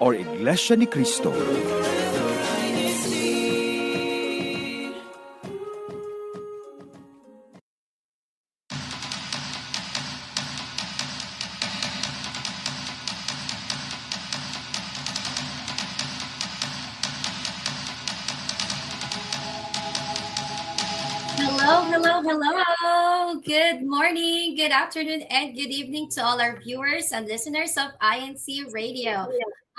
or Iglesia ni Cristo. Hello, hello, hello. Good morning, good afternoon, and good evening to all our viewers and listeners of INC Radio.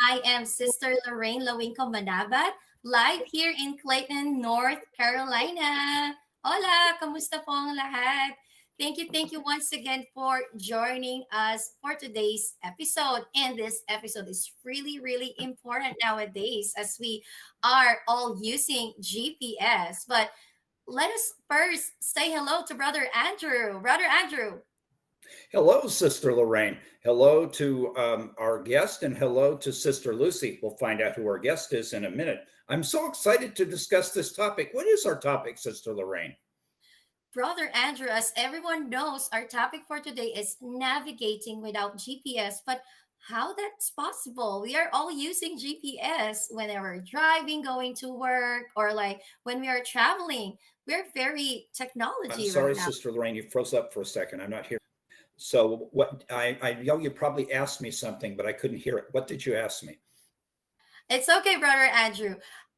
I am Sister Lorraine Lawinco Manabat, live here in Clayton, North Carolina. Hola, kamusta po ang lahat? Thank you once again for joining us for today's episode. And this episode is really important nowadays as we are all using GPS. But let us first say hello to Brother Andrew. Brother Andrew. Hello, Sister Lorraine. Hello to our guest, and hello to Sister Lucy. We'll find out who our guest is in a minute. I'm so excited to discuss this topic. What is our topic, Sister Lorraine? Brother Andrew, as everyone knows, our topic for today is navigating without GPS. But how that's possible? We are all using GPS whenever we're driving, going to work, or like when we are traveling. We're very I'm technology right sorry, now. Sister Lorraine, you froze up for a second. I'm not here. So what I know you probably asked me something, but I couldn't hear it. What did you ask me? It's okay, Brother Andrew.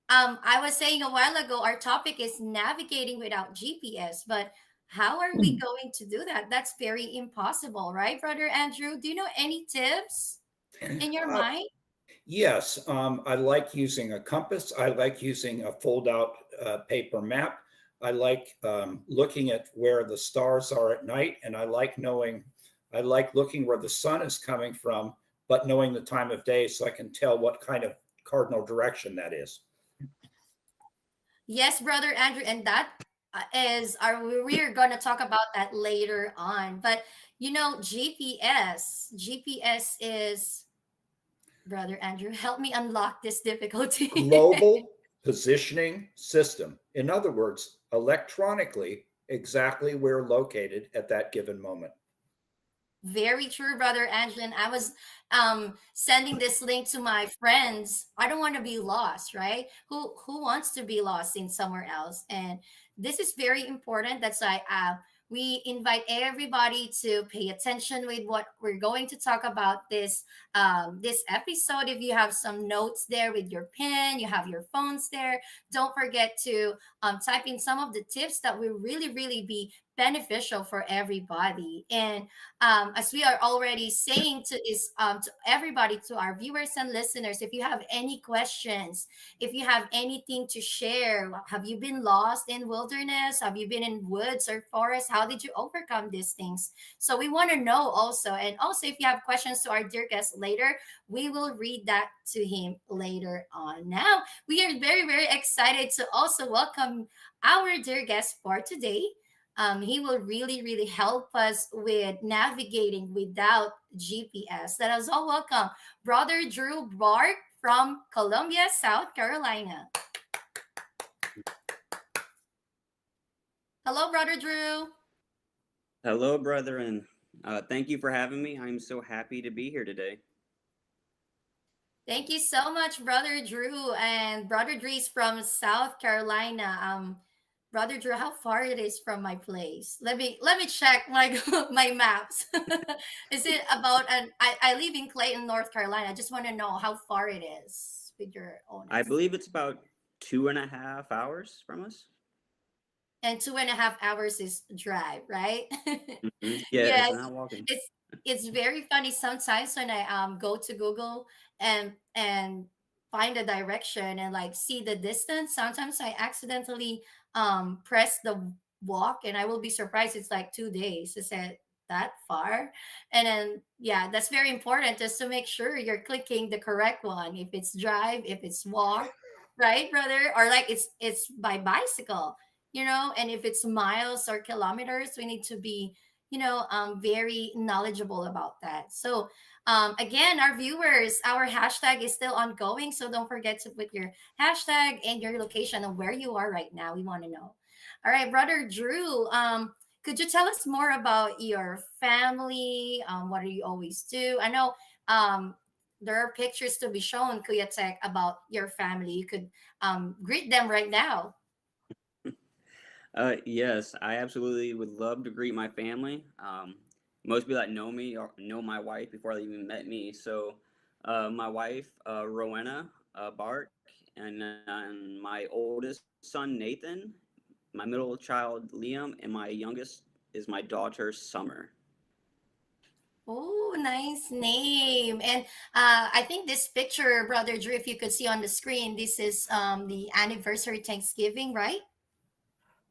I was saying a while ago, our topic is navigating without GPS, but how are we going to do that? That's very impossible, right, Brother Andrew? Do you know any tips in your Uh, mind? yes, I like using a compass. I like using a fold-out paper map. I like looking at where the stars are at night, and I like looking where the sun is coming from, but knowing the time of day so I can tell what kind of cardinal direction that is. Yes, Brother Andrew, and that is our we're going to talk about that later on. But GPS is Brother Andrew, help me unlock this difficulty. Global positioning system. In other words, electronically, exactly where located at that given moment. Very true, Brother Angela. And I was sending this link to my friends. I don't want to be lost, right? Who wants to be lost in somewhere else? And this is very important. That's why we invite everybody to pay attention with what we're going to talk about this episode. If you have some notes there with your pen, you have your phones there. Don't forget to type in some of the tips that will really be beneficial for everybody. And as we are already saying to everybody, to our viewers and listeners, if you have any questions, if you have anything to share, have you been lost in wilderness, have you been in woods or forest, how did you overcome these things? So we want to know also. And also, if you have questions to our dear guest later, we will read that to him later on. Now we are very excited to also welcome our dear guest for today. He will really help us with navigating without GPS. Let us all welcome Brother Drew Bark from Columbia, South Carolina. Hello, Brother Drew. Hello, brethren. Thank you for having me. I'm so happy to be here today. Thank you so much, Brother Drew. And Brother Drew is from South Carolina. Brother Drew, how far it is from my place? Let me check my my maps. Is it about I live in Clayton, North Carolina. I just want to know how far it is with your own I estimate. believe it's about 2.5 hours from us. And 2.5 hours is drive, right? Yeah, it's Yes, not walking. it's very funny sometimes when I go to Google and find a direction and like see the distance. Sometimes I accidentally press the walk and I will be surprised it's like 2 days. Is it that far? And then yeah, that's very important just to make sure you're clicking the correct one. If it's drive, if it's walk, right, brother? Or like it's by bicycle, and if it's miles or kilometers, we need to be very knowledgeable about that. So again, our viewers, our hashtag is still ongoing, so don't forget to put your hashtag and your location of where you are right now. We want to know. All right, Brother Drew, could you tell us more about your family? What do you always do? I know there are pictures to be shown, Kuya Tech, about your family. You could greet them right now. Yes, I absolutely would love to greet my family. Most people that know me or know my wife before they even met me. So, my wife, Rowena Bark, and my oldest son, Nathan, my middle child, Liam, and my youngest is my daughter, Summer. Oh, nice name. And I think this picture, Brother Drew, if you could see on the screen, this is the anniversary Thanksgiving, right?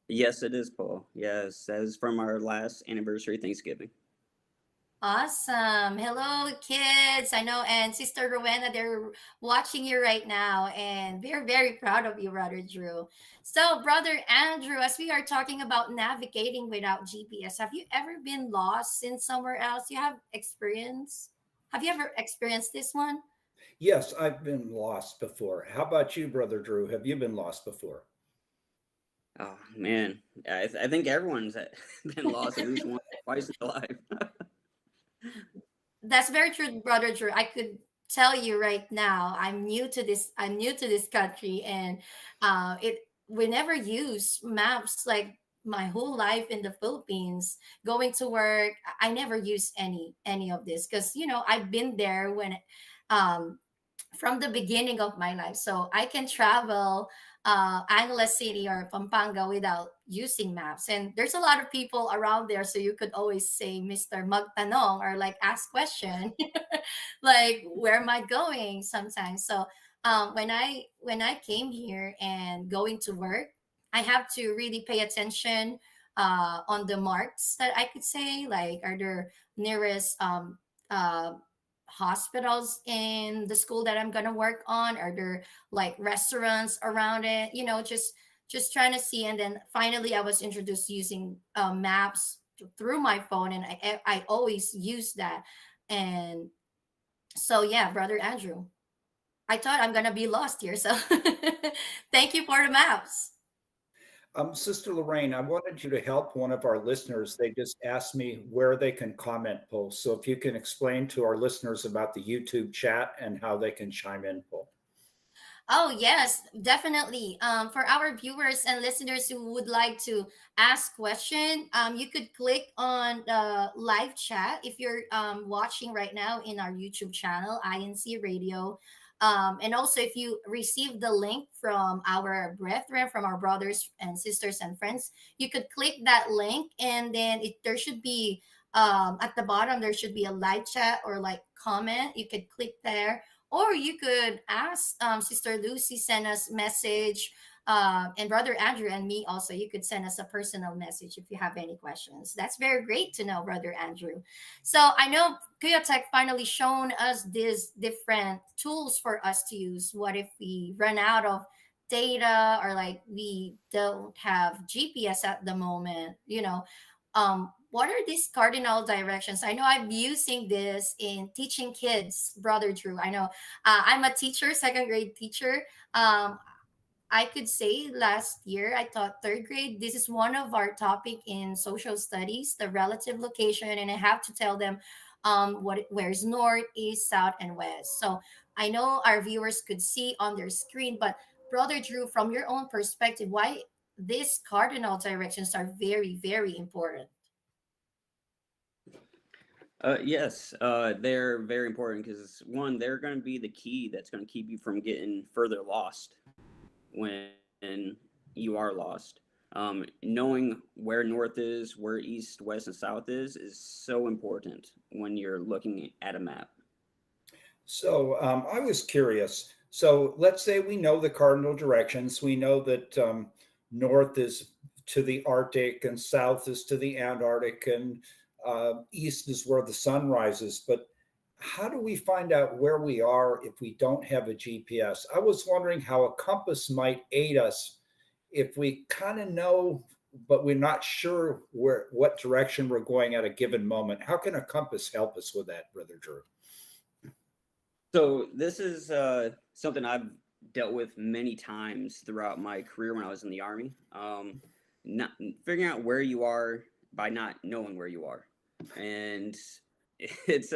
Yes, it is, Paul. Yes, that is from our last anniversary Thanksgiving. Awesome. Hello, kids. I know, and Sister Rowena, they're watching you right now, and we're very proud of you, Brother Drew. So, Brother Andrew, as we are talking about navigating without GPS, have you ever been lost in somewhere else? You have experience? Have you ever experienced this one? Yes, I've been lost before. How about you, Brother Drew? Have you been lost before? Oh man, I think everyone's been lost at least once or twice in their life. That's very true, Brother Drew. I could tell you right now, I'm new to this country, and it we never use maps like my whole life in the Philippines. Going to work, I never use any of this because I've been there when um from the beginning of my life. So I can travel Angeles City or Pampanga without using maps. And there's a lot of people around there, so you could always say, Mr. Magtanong, or like ask question, like where am I going sometimes. So when I came here and going to work, I have to really pay attention on the marks that I could say, like are there nearest uh, hospitals in the school that I'm gonna work on? Are there like restaurants around it? Just trying to see. And then finally, I was introduced using maps through my phone, and I always use that. And so yeah, Brother Andrew, I thought I'm gonna be lost here. So thank you for the maps. Sister Lorraine, I wanted you to help one of our listeners. They just asked me where they can comment post. So if you can explain to our listeners about the YouTube chat and how they can chime in, Paul. Oh, yes, definitely. For our viewers and listeners who would like to ask question, you could click on the live chat if you're watching right now in our YouTube channel, INCRadio. And also, if you receive the link from our brethren, from our brothers and sisters and friends, you could click that link, and then there should be at the bottom there should be a live chat or like comment. You could click there, or you could ask Sister Lucy, send us message, and Brother Andrew and me also. You could send us a personal message if you have any questions. That's very great to know, Brother Andrew. So I know Kuya Tech finally shown us these different tools for us to use. What if we run out of data, or like we don't have GPS at the moment? What are these cardinal directions? I know I'm using this in teaching kids, Brother Drew. I know I'm a teacher, second grade teacher. I could say last year I taught third grade. This is one of our topic in social studies, the relative location, and I have to tell them where's north, east, south, and west. So I know our viewers could see on their screen, but Brother Drew, from your own perspective, why these cardinal directions are very, very important? Yes, they're very important because one, they're going to be the key that's going to keep you from getting further lost when you are lost. Knowing where north is, where east, west, and south is so important when you're looking at a map. So I was curious. So let's say we know the cardinal directions. We know that north is to the Arctic and south is to the Antarctic and east is where the sun rises. But how do we find out where we are if we don't have a GPS? I was wondering how a compass might aid us if we kind of know, but we're not sure where what direction we're going at a given moment. How can a compass help us with that, Brother Drew? So this is something I've dealt with many times throughout my career when I was in the army. Not figuring out where you are by not knowing where you are, and it's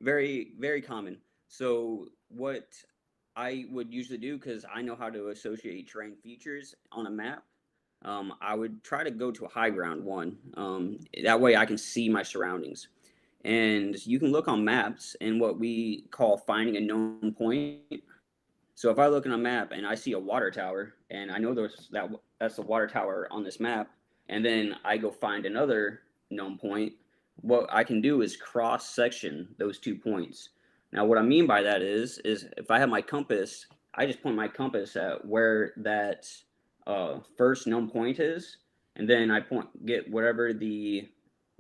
very very common. So what I would usually do, because I know how to associate terrain features on a map, I would try to go to a high ground one. That way I can see my surroundings. And you can look on maps and what we call finding a known point. So if I look on a map and I see a water tower, and I know that's the water tower on this map, and then I go find another known point, what I can do is cross section those 2 points. Now, what I mean by that is if I have my compass, I just point my compass at where that first known point is, and then get whatever the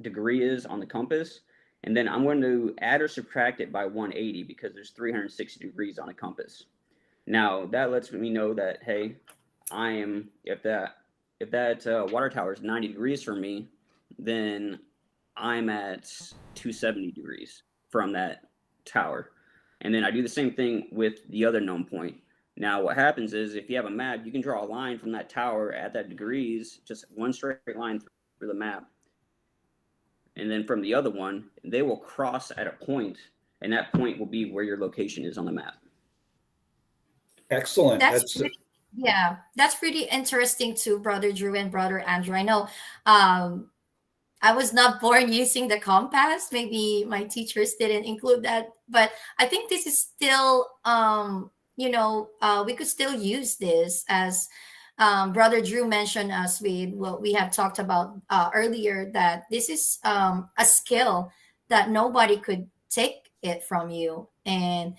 degree is on the compass, and then I'm going to add or subtract it by 180 because there's 360 degrees on a compass. Now that lets me know that, hey, I am if that water tower is 90 degrees from me, then I'm at 270 degrees from that tower. And then I do the same thing with the other known point. Now what happens is if you have a map, you can draw a line from that tower at that degrees, just one straight line through the map. And then from the other one, they will cross at a point, and that point will be where your location is on the map. Excellent. That's That's pretty, yeah, that's pretty interesting too, Brother Drew and Brother Andrew. I know um, I was not born using the compass. Maybe my teachers didn't include that, but I think this is still, we could still use this as Brother Drew mentioned, as we what we have talked about earlier, that this is a skill that nobody could take it from you, and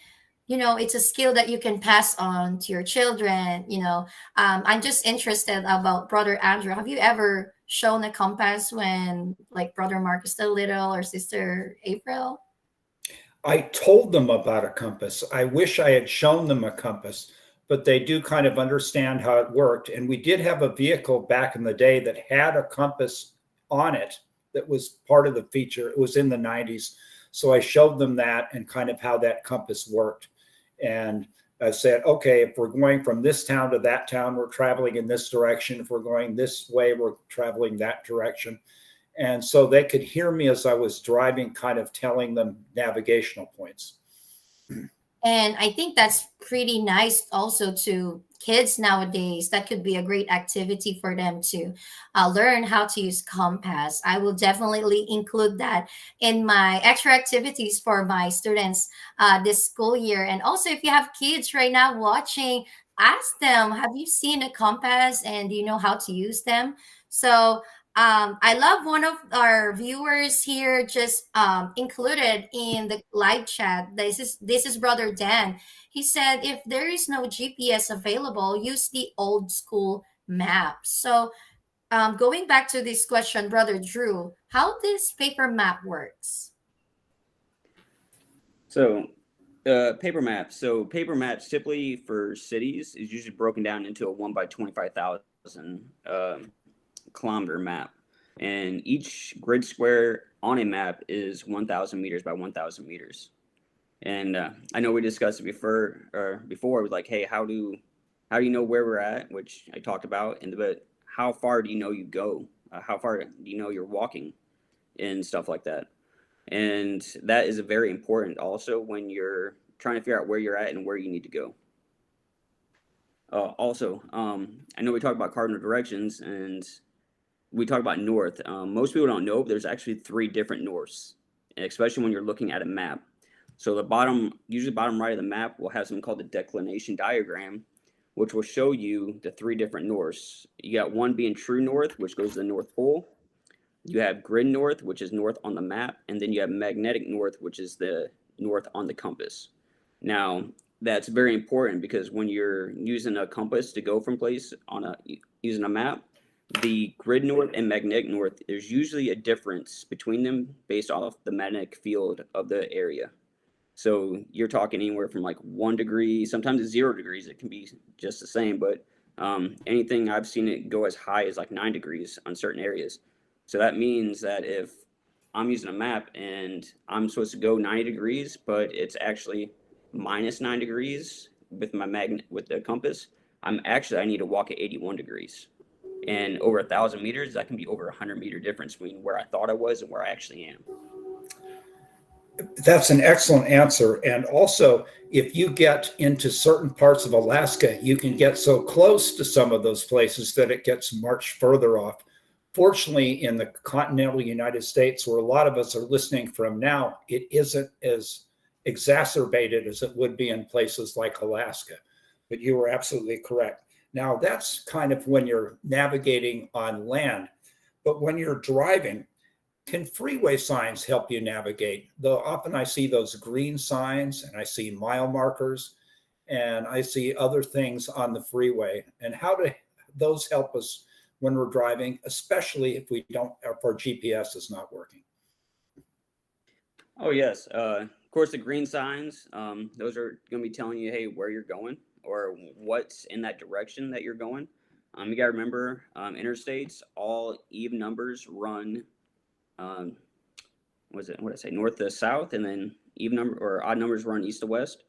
it's a skill that you can pass on to your children. I'm just interested about Brother Andrew. Have you ever shown a compass when, like, Brother Marcus the Little or Sister April? I told them about a compass. I wish I had shown them a compass, but they do kind of understand how it worked. And we did have a vehicle back in the day that had a compass on it that was part of the feature. It was in the 90s. So I showed them that and kind of how that compass worked. And I said, okay, if we're going from this town to that town, we're traveling in this direction. If we're going this way, we're traveling that direction. And so they could hear me as I was driving, kind of telling them navigational points. And I think that's pretty nice also to kids nowadays. That could be a great activity for them to learn how to use compass. I will definitely include that in my extra activities for my students this school year. And also, if you have kids right now watching, ask them, have you seen a compass and do you know how to use them? So I love one of our viewers here just included in the live chat. This is Brother Dan. He said if there is no GPS available, use the old school map. So going back to this question, Brother Drew, how this paper map works? So, paper maps. So, paper maps typically for cities is usually broken down into a 1 by 25,000 kilometer map. And each grid square on a map is 1,000 meters by 1,000 meters. And I know we discussed it before, with like, hey, how do you know where we're at, which I talked about, but how far do you know you go? How far do you know you're walking and stuff like that? And that is very important also when you're trying to figure out where you're at and where you need to go. Also, I know we talked about cardinal directions and we talked about north. Most people don't know, but there's actually 3 different norths, especially when you're looking at a map. So usually bottom right of the map will have something called the declination diagram, which will show you the 3 different norths. You got one being true north, which goes to the North Pole. You have grid north, which is north on the map, and then you have magnetic north, which is the north on the compass. Now, that's very important because when you're using a compass to go from place using a map, the grid north and magnetic north, there's usually a difference between them based off the magnetic field of the area. So you're talking anywhere from like 1 degree, sometimes it's 0 degrees. It can be just the same, but anything I've seen it go as high as like 9 degrees on certain areas. So that means that if I'm using a map and I'm supposed to go 90 degrees, but it's actually minus 9 degrees with with the compass, I need to walk at 81 degrees. And over 1,000 meters, that can be over 100-meter difference between where I thought I was and where I actually am. That's an excellent answer. And also, if you get into certain parts of Alaska, you can get so close to some of those places that it gets much further off. Fortunately, in the continental United States, where a lot of us are listening from now, it isn't as exacerbated as it would be in places like Alaska. But you were absolutely correct. Now, that's kind of when you're navigating on land. But when you're driving, can freeway signs help you navigate? Though often I see those green signs and I see mile markers and I see other things on the freeway. And how do those help us when we're driving, especially if we don't, if our GPS is not working? Oh yes, of course the green signs. Those are going to be telling you, hey, where you're going or what's in that direction that you're going. You got to remember, interstates, all even numbers run. Um, was it what did I say? North to south, and then even number or odd numbers run east to west,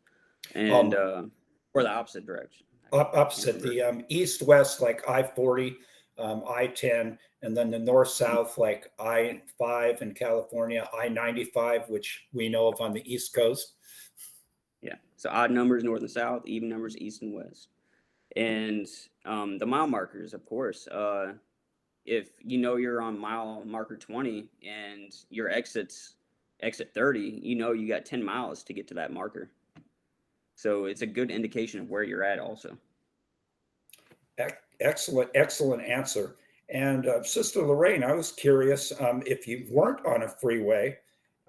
and Um, or the opposite direction. I can't Opposite remember. the east west, like I-40, I-10, and then the north south, like I-5 in California, I-95, which we know of on the East Coast. Yeah. So odd numbers north and south, even numbers east and west, and the mile markers, of course. If you know you're on mile marker 20 and your exit 30, you know you got 10 miles to get to that marker. So it's a good indication of where you're at also. Excellent, excellent answer. And Sister Lorraine, I was curious if you weren't on a freeway,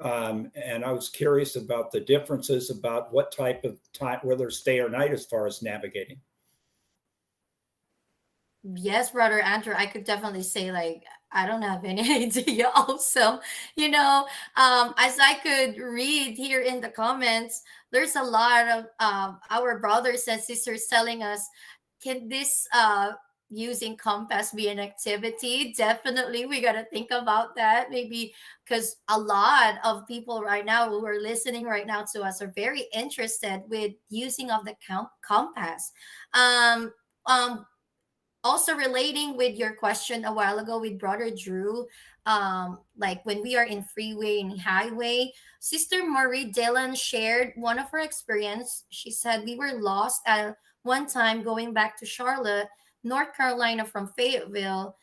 and I was curious about the differences about what type of time, whether it's day or night, as far as navigating. Yes, brother Andrew, I could definitely say like I don't have any idea also. You know, as I could read here in the comments, there's a lot of our brothers and sisters telling us, can this using compass be an activity? Definitely we got to think about that maybe, because a lot of people right now who are listening right now to us are very interested with using of the compass. um um also relating with your question a while ago with brother Drew, like when we are in freeway and highway, sister Marie Dillon shared one of her experience. She said we were lost at one time going back to Charlotte, North Carolina from Fayetteville,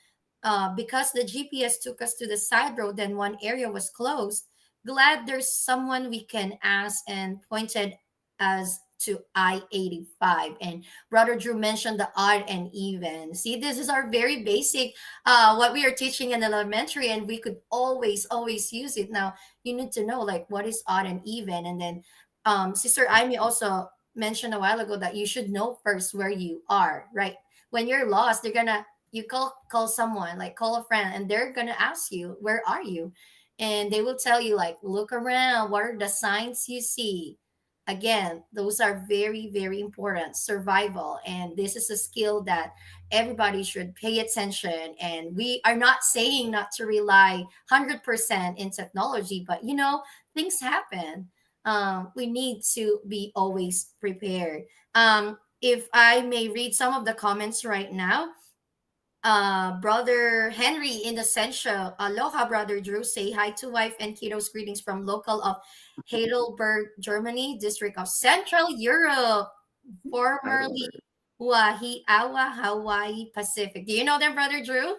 because the GPS took us to the side road and one area was closed. Glad there's someone we can ask, and pointed us to I-85. And brother Drew mentioned the odd and even. See, this is our very basic, what we are teaching in elementary, and we could always use it. Now you need to know like what is odd and even. And then sister Amy also mentioned a while ago that you should know first where you are, right? When you're lost, they're gonna, you call someone, like call a friend, and they're gonna ask you where are you, and they will tell you like look around, what are the signs you see. Again, those are very important, survival, and this is a skill that everybody should pay attention. And we are not saying not to rely 100% in technology, but you know, things happen. We need to be always prepared. If I may read some of the comments right now, brother Henry in the Essential, aloha, brother Drew. Say hi to wife and kiddos. Greetings from local of Heidelberg, Germany, district of Central Europe, formerly Heidelberg. Wahiawa, Hawaii Pacific. Do you know them, brother Drew?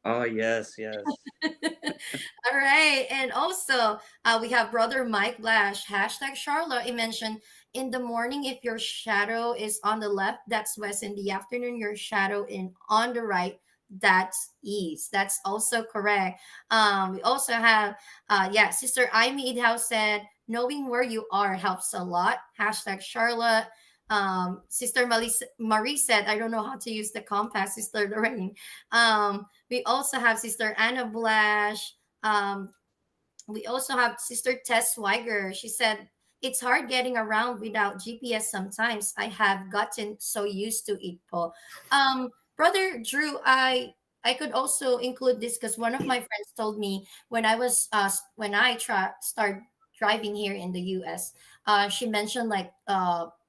Oh yes, yes. All right. And also, we have brother Mike Blash, hashtag Charlotte. He mentioned in the morning, if your shadow is on the left, that's west. In the afternoon, your shadow in on the right, that's east. That's also correct. We also have, yeah, Sister Amy House said, knowing where you are helps a lot. Hashtag Charlotte. Sister Marie said, I don't know how to use the compass, Sister Lorraine. We also have Sister Anna Blash. Um, we also have Sister Tess Weiger. She said, it's hard getting around without GPS sometimes. I have gotten so used to it, Paul. Brother Drew, I could also include this because one of my friends told me when I was when I start driving here in the US, she mentioned like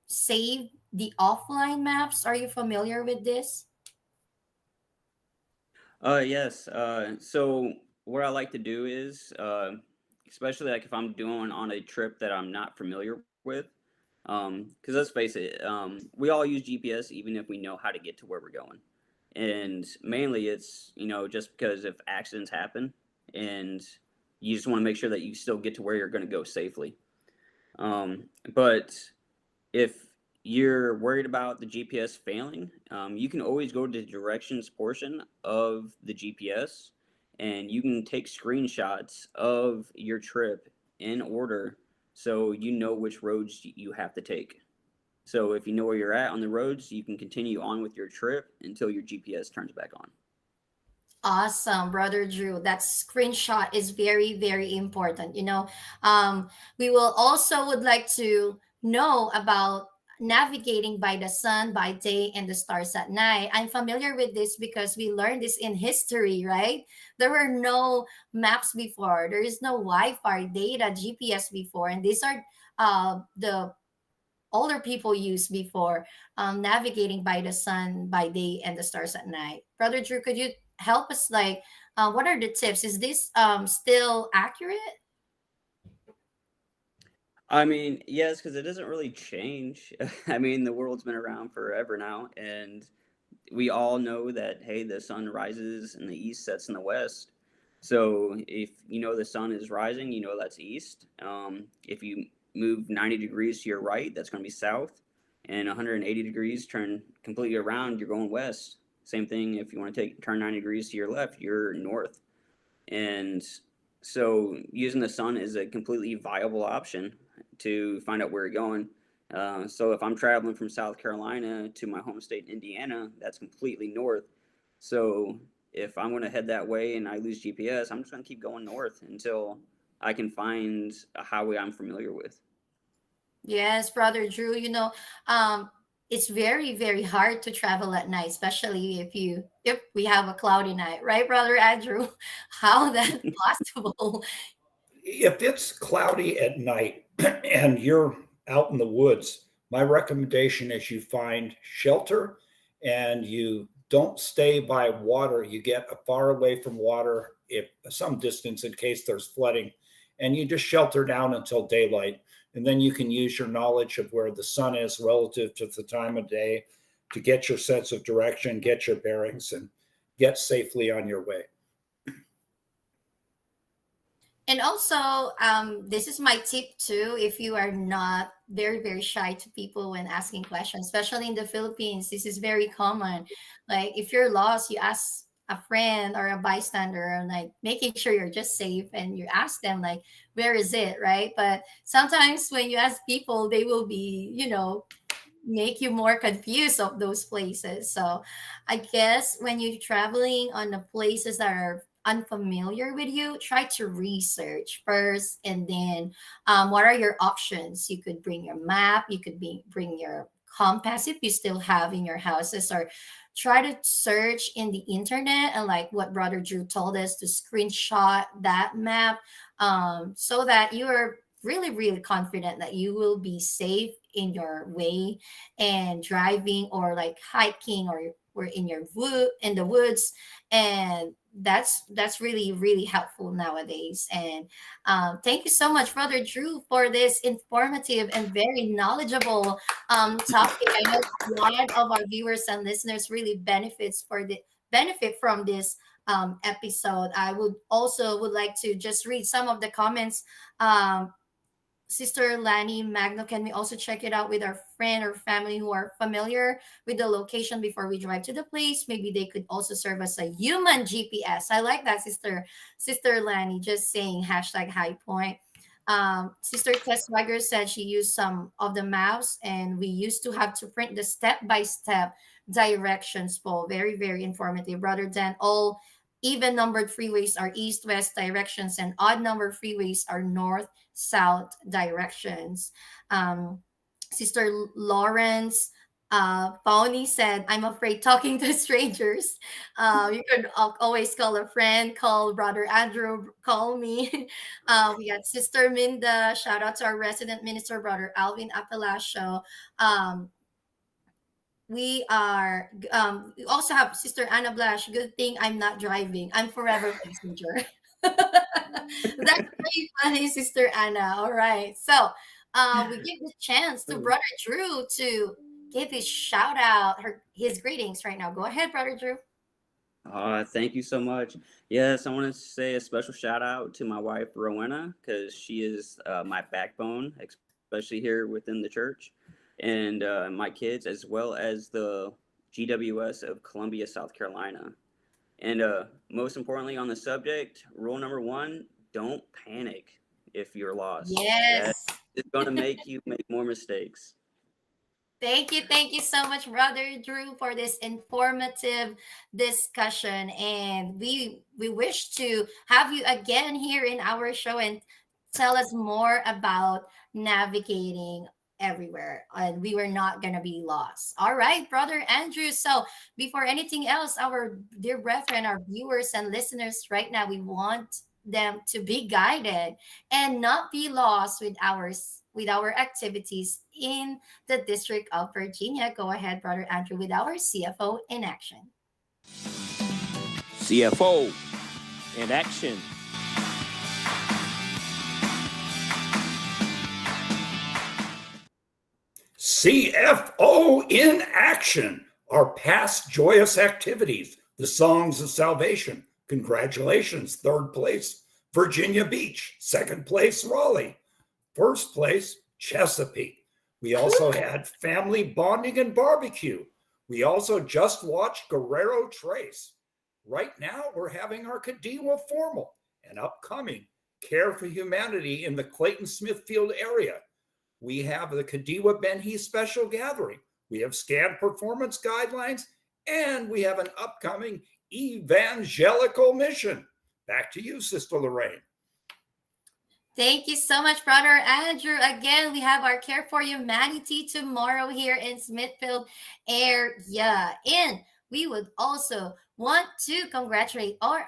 save the offline maps. Are you familiar with this? Yes. So what I like to do is, especially like if I'm doing on a trip that I'm not familiar with. Because let's face it, we all use GPS even if we know how to get to where we're going. And mainly it's, just because if accidents happen and you just want to make sure that you still get to where you're going to go safely. But if you're worried about the GPS failing, you can always go to the directions portion of the GPS and you can take screenshots of your trip in order so you know which roads you have to take. So if you know where you're at on the roads, you can continue on with your trip until your GPS turns back on. Awesome, brother Drew. That screenshot is very, very important. Um, we will also would like to know about navigating by the sun by day and the stars at night. I'm familiar with this because we learned this in history, right? There were no maps before. There is no Wi-Fi data, GPS before, and these are the older people used before, navigating by the sun by day and the stars at night. Brother Drew, could you help us, like, what are the tips? Is this still accurate? I mean, yes, because it doesn't really change. I mean, the world's been around forever now, and we all know that, hey, the sun rises in the east, sets in the west. So if you know the sun is rising, you know that's east. If you move 90 degrees to your right, that's going to be south, and 180 degrees turn completely around, you're going west. Same thing if you want to turn 90 degrees to your left, you're north. And so using the sun is a completely viable option to find out where you're going. So if I'm traveling from South Carolina to my home state, Indiana, that's completely north. So if I'm going to head that way and I lose GPS, I'm just going to keep going north until I can find a highway I'm familiar with. Yes, brother Drew. It's very, very hard to travel at night, especially if we have a cloudy night, right, brother Andrew? How that possible? If it's cloudy at night and you're out in the woods, my recommendation is you find shelter and you don't stay by water. You get far away from water, if some distance in case there's flooding, and you just shelter down until daylight. And then you can use your knowledge of where the sun is relative to the time of day to get your sense of direction, get your bearings, and get safely on your way. And also, this is my tip too. If you are not very, very shy to people when asking questions, especially in the Philippines, this is very common. Like, if you're lost, you ask a friend or a bystander, and like making sure you're just safe, and you ask them, like, where is it, right? But sometimes when you ask people, they will be, make you more confused of those places. So I guess when you're traveling on the places that are unfamiliar with you, try to research first, and then what are your options? You could bring your map, you could bring your compass if you still have in your houses, or try to search in the internet, and like what brother Drew told us, to screenshot that map, so that you are really, really confident that you will be safe in your way and driving, or like hiking, or in your wood in the woods. And that's really, really helpful nowadays. And thank you so much, brother Drew, for this informative and very knowledgeable topic. I know a lot of our viewers and listeners really benefit from this episode. I would like to just read some of the comments. Sister Lani Magno, can we also check it out with our friend or family who are familiar with the location before we drive to the place? Maybe they could also serve as a human GPS. I like that, Sister Lani. Just saying, hashtag high point. Sister Tess Swagger said she used some of the maps, and we used to have to print the step by step directions. Paul, very, very informative. Rather than all even numbered freeways are east west directions, and odd numbered freeways are north south directions. Sister Lawrence Pawnee said, I'm afraid talking to strangers. You could always call a friend, call brother Andrew, call me. We got Sister Minda. Shout out to our resident minister, brother Alvin Apalacio. Um, we also have Sister Anna Blash. Good thing I'm not driving. I'm forever passenger. That's very funny, Sister Anna. All right. So we give the chance to Brother Drew to give his shout out, his greetings right now. Go ahead, Brother Drew. Thank you so much. Yes, I want to say a special shout out to my wife, Rowena, because she is my backbone, especially here within the church, and my kids, as well as the GWS of Columbia, South Carolina. And most importantly, on the subject, rule number one, don't panic if you're lost. That Yes. is going to make you make more mistakes. Thank you so much, Brother Drew, for this informative discussion. And we wish to have you again here in our show and tell us more about navigating everywhere. And we were not gonna be lost. All right, Brother Andrew. So before anything else, our dear brethren, our viewers and listeners right now, we want them to be guided and not be lost with our activities in the District of Virginia. Go ahead, Brother Andrew, with our CFO in action. CFO in action. CFO in action. Our past joyous activities, the songs of salvation. Congratulations, third place, Virginia Beach. Second place, Raleigh. First place, Chesapeake. We also had family bonding and barbecue. We also just watched Guerrero Trace. Right now, we're having our Kadiwa formal and upcoming Care for Humanity in the Clayton Smithfield area. We have the Kadiwa Benhi Special Gathering. We have scanned performance guidelines, and we have an upcoming evangelical mission. Back to you, Sister Lorraine. Thank you so much, Brother Andrew. Again, we have our Care for Humanity tomorrow here in Smithfield area. And we would also want to congratulate all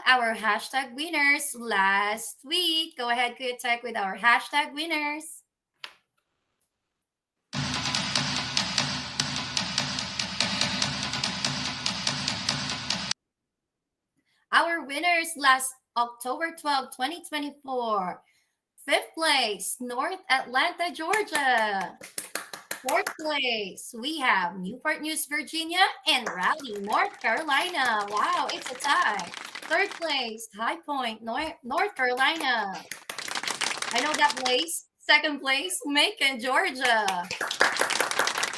our hashtag winners last week. Go ahead, Kuya Tech, with our hashtag winners. Our winners last October 12, 2024. Fifth place, North Atlanta, Georgia. Fourth place, we have Newport News, Virginia, and Raleigh, North Carolina. Wow, it's a tie. Third place, High Point, North Carolina. I know that place. Second place, Macon, Georgia.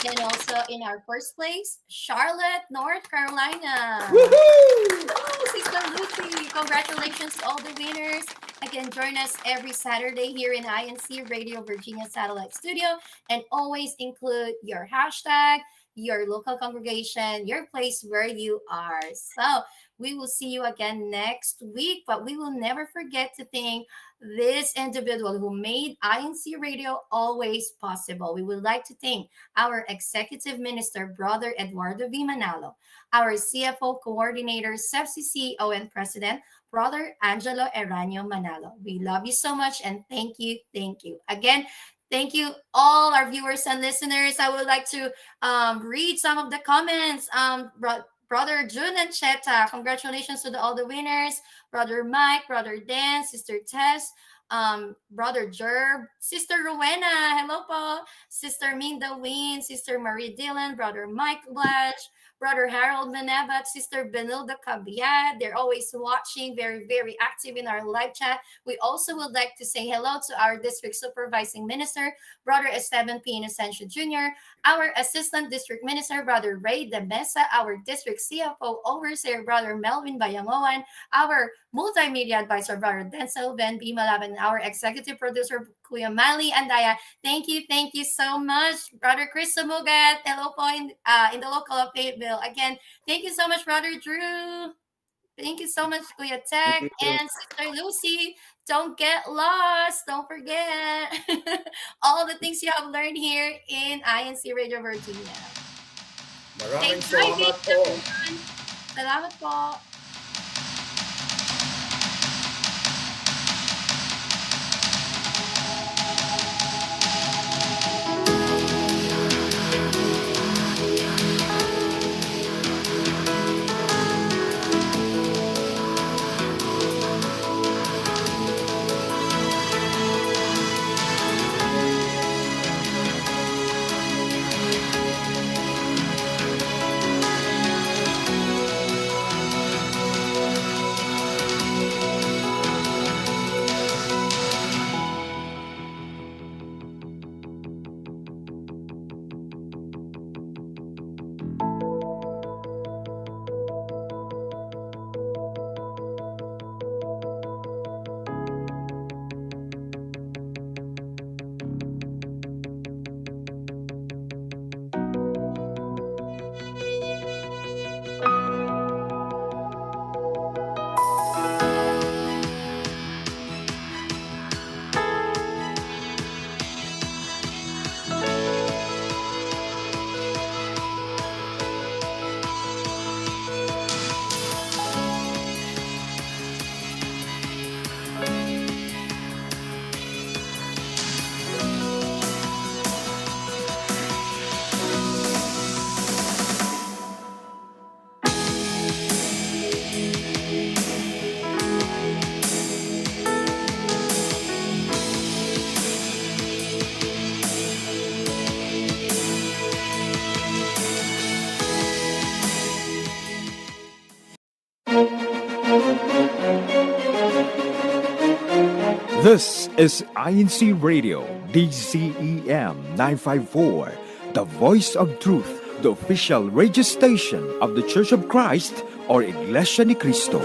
And also in our first place, Charlotte, North Carolina. Woohoo! Oh, Sister Lucy, congratulations to all the winners. Again, join us every Saturday here in INCRadio Virginia Satellite Studio, and always include your hashtag, your local congregation, your place where you are. So we will see you again next week, but we will never forget to thank this individual who made INCRadio always possible. We would like to thank our Executive Minister, Brother Eduardo V. Manalo, our CFO Coordinator, SEPC CEO and President, Brother Angelo Eraño Manalo. We love you so much, and thank you. Again, thank you, all our viewers and listeners. I would like to read some of the comments. Brother June and Cheta, congratulations to all the winners. Brother Mike, Brother Dan, Sister Tess, Brother Jerb, Sister Rowena, hello po, Sister Minda Ween, Sister Marie Dillon, Brother Mike Blatch, Brother Harold Menebat, Sister Benilda Cabiat. They're always watching, very, very active in our live chat. We also would like to say hello to our District Supervising Minister, Brother Esteban P. Inocencio Jr., our Assistant District Minister, Brother Ray De Mesa, our District CFO Overseer, Brother Melvin Bayangoan, our Multimedia Advisor, Brother Denzel Ben B. Malab, and our Executive Producer, Kuya Mali Andaya. Thank you so much, Brother Chris Sumugat. Hello po in the local of Fayetteville. Again, thank you so much, Brother Drew. Thank you so much, Kuya Tech and Sister Lucy. Don't get lost. Don't forget all the things you have learned here in INCRadio Virginia. Maraming Safe driving, salamat po. everyone. Salamat po. This is INCRadio, DZEM 954, the voice of truth, the official radio station of the Church of Christ or Iglesia ni Cristo.